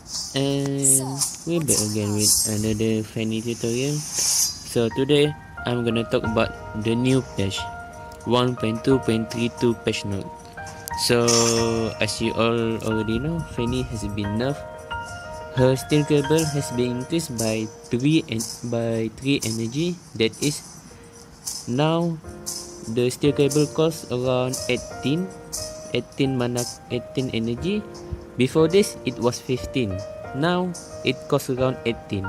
And we're back again with another Fanny tutorial. So today I'm gonna talk about the new patch 1.2.32 patch note. So as you all already know, Fanny has been nerfed. Her steel cable has been increased by 3 energy. That is, now the steel cable costs around 18 mana, 18 energy. Before this it was 15. Now it costs around 18.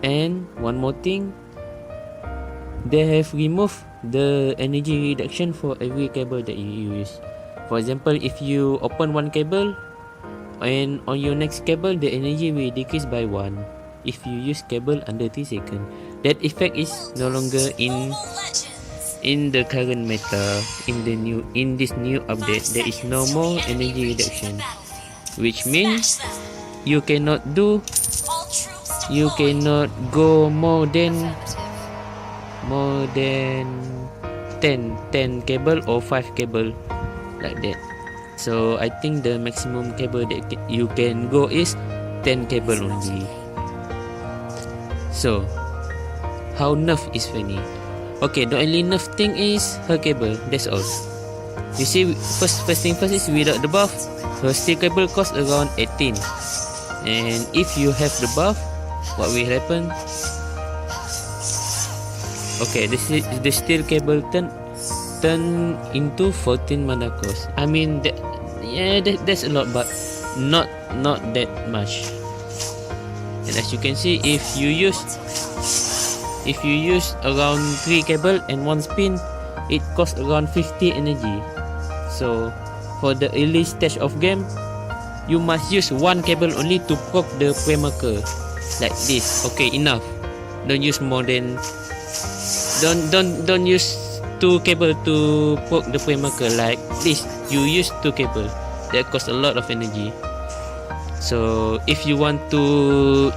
And one more thing, they have removed the energy reduction for every cable that you use. For example, if you open one cable and on your next cable the energy will decrease by 1 if you use cable under 3 seconds. That effect is no longer in the current meta. In this new update, there is no more energy reduction, which means you cannot go more than 10 cable or 5 cable like that. So I think the maximum cable that you can go is 10 cable only. So how nerf is Fanny? Okay, the only nerf thing is her cable, that's all. You see, first thing first is without the buff, her steel cable costs around 18. And if you have the buff, what will happen? Okay, the steel cable turn into 14 mana cost. I mean, that's a lot, but not that much. And as you can see, if you use around 3 cable and 1 spin, it costs around 50 energy. So for the early stage of game, you must use 1 cable only to proc the pre-marker like this. Okay, enough. Don't use more than don't use 2 cable to proc the pre-marker like this. You use 2 cable, that costs a lot of energy. So if you want to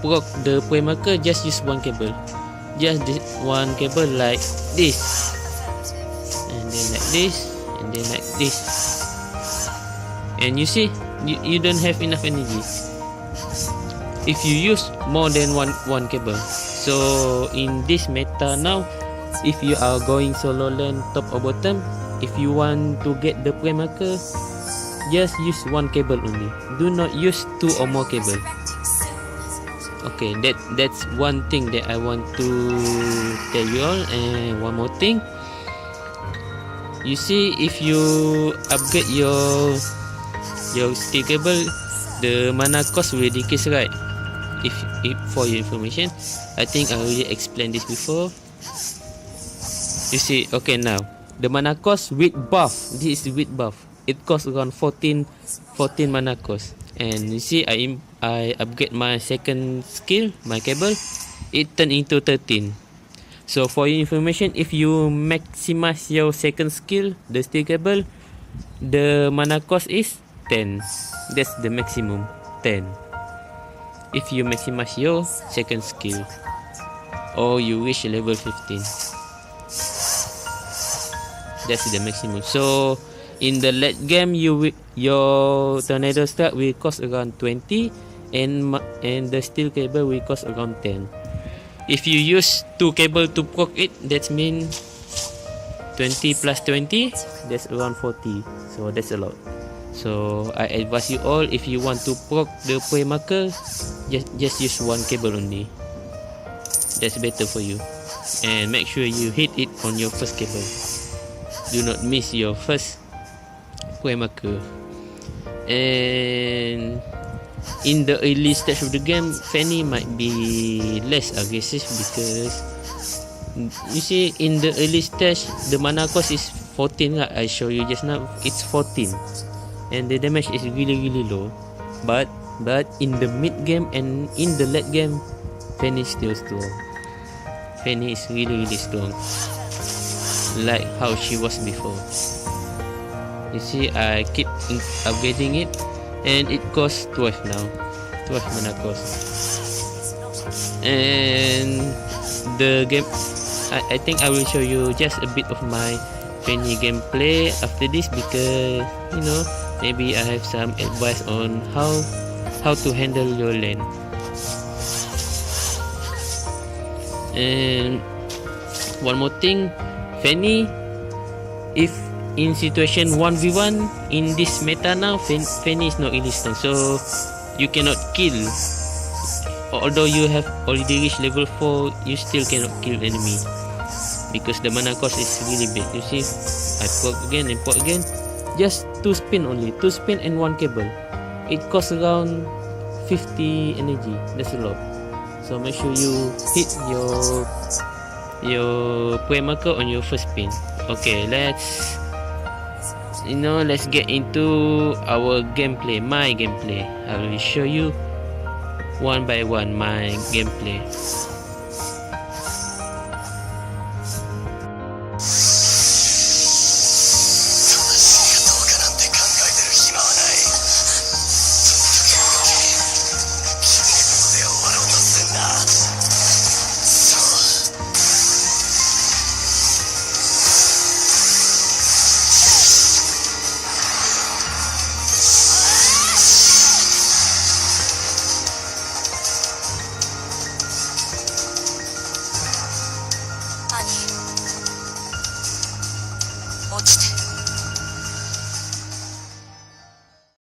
proc the pre-marker, just use 1 cable. Just one cable like this, and then like this, and then like this. And you see, you don't have enough energy if you use more than one cable. So in this meta now, if you are going solo lane top or bottom, if you want to get the pre-marker, just use 1 cable only. Do not use 2 or more cable. Okay, that's one thing that I want to tell you all. And one more thing, you see, if you upgrade your steel cable, the mana cost will decrease, right? If for your information, I think I already explained this before. You see, okay, now the mana cost with buff, this is with buff, it costs around 14 mana cost. And you see, I upgrade my second skill, my cable, it turned into 13. So for your information, if you maximize your second skill, the steel cable, the mana cost is 10. That's the maximum, 10. If you maximize your second skill or you reach level 15, that's the maximum. So in the late game, your tornado strike will cost around 20, and the steel cable will cost around 10. If you use 2 cable to proc it, that means 20 plus 20, that's around 40. So that's a lot. So I advise you all, if you want to proc the pre-marker, just use 1 cable only. That's better for you. And make sure you hit it on your first cable. Do not miss your first pre-marker. And in the early stage of the game, Fanny might be less aggressive because you see, in the early stage the mana cost is 14, right? I show you just now, it's 14, and the damage is really low. But in the mid game and in the late game, Fanny is still strong. Fanny is really strong, like how she was before. You see, I keep upgrading it, and it costs 12 now. 12 mana cost. And the game, I think I will show you just a bit of my Fanny gameplay after this, because you know, maybe I have some advice on how to handle your lane. And one more thing, Fanny, if in situation 1v1 in this meta now, Fanny is not instant, so you cannot kill. Although you have already reached level 4, you still cannot kill enemy because the mana cost is really big. You see, I poke again and poke again. Just 2 spin only, 2 spin and 1 cable. It costs around 50 energy. That's a lot. So make sure you hit your point marker on your first spin. Okay, let's get into our gameplay, my gameplay. I will show you one by one my gameplay.